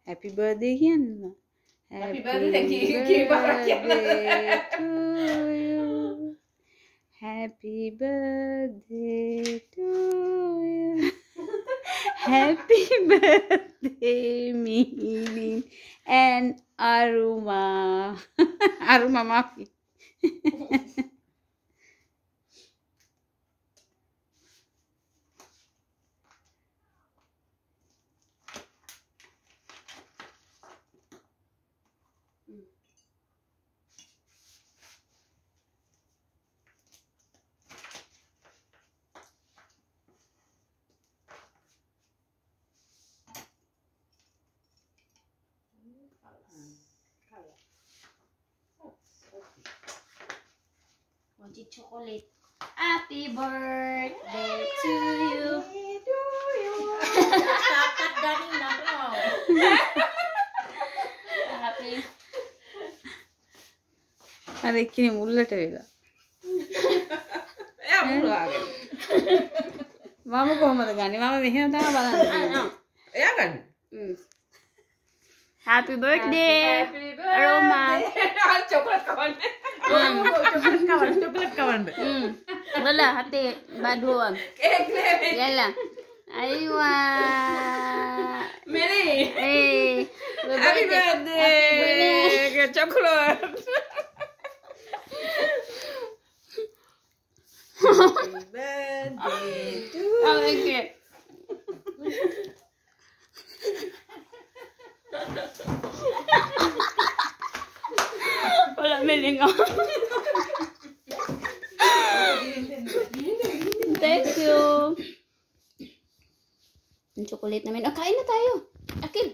Happy birthday yan. Happy birthday to you. Happy birthday to you. Happy birthday, Miling and Aruma. Aruma Mafi. Mochi chocolate. Happy birthday to you. Takat dari na ko. Happy. Are kini mullata vela. එයා මුළු ආගෙන. මම කොහමද ගන්නේ? මම මෙහෙම තමයි බලන්නේ. එයා ගන්න. Happy birthday. Happy birthday. Aroma. Chocolate කවන්න. චොකලට් කවන්න. Wala, hati. Baduan. කේක් නෙමෙයි. Yala. Aywa. Mini. Hey. Happy birthday. Chocolate. Happy birthday to you. Oh, okay. Wala melingaw. Thank you. Ang chocolate namin. Ah, kain na tayo. Akil.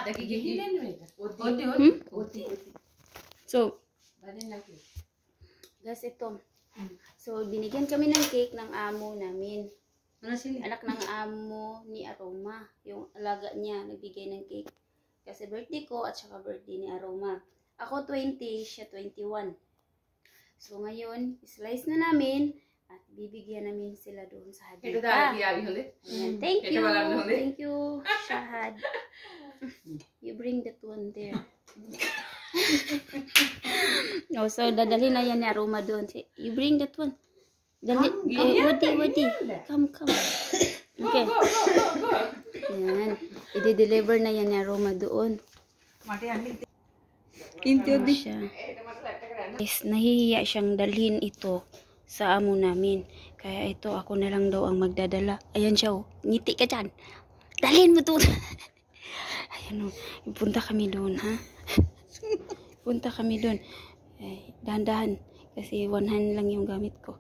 Dagigigil නෙමෙයි. ඔති. So, Baden lagi. guys, ito. So, binigyan kami ng cake ng amo namin. Ano sila? Anak ng amo ni Aroma. Yung alaga niya, nagbigay ng cake. Kasi birthday ko at saka birthday ni Aroma. Ako 20, siya 21. So, ngayon, slice na namin at bibigyan namin sila doon sa Ito hadika. dahil kiyabi huli. Ayan, thank Ito you. wala na ulit. Thank you, Shahad. You bring that one there. Oh, so dadalhin na yan ni Aroma doon. You bring that one. Dali. Wadi. Come. Okay. Go. Yan. I-deliver na yan ni Aroma doon. Intiyo di. Siya. Guys, nahihiya siyang dalhin ito sa amo namin. Kaya ito, ako na lang daw ang magdadala. Ayan siya, oh. Ngiti ka dyan. Dalhin mo to. Ayan, oh. Punta kami doon, ha? Punta kami doon. Ay, dahan-dahan. Kasi one hand lang yung gamit ko.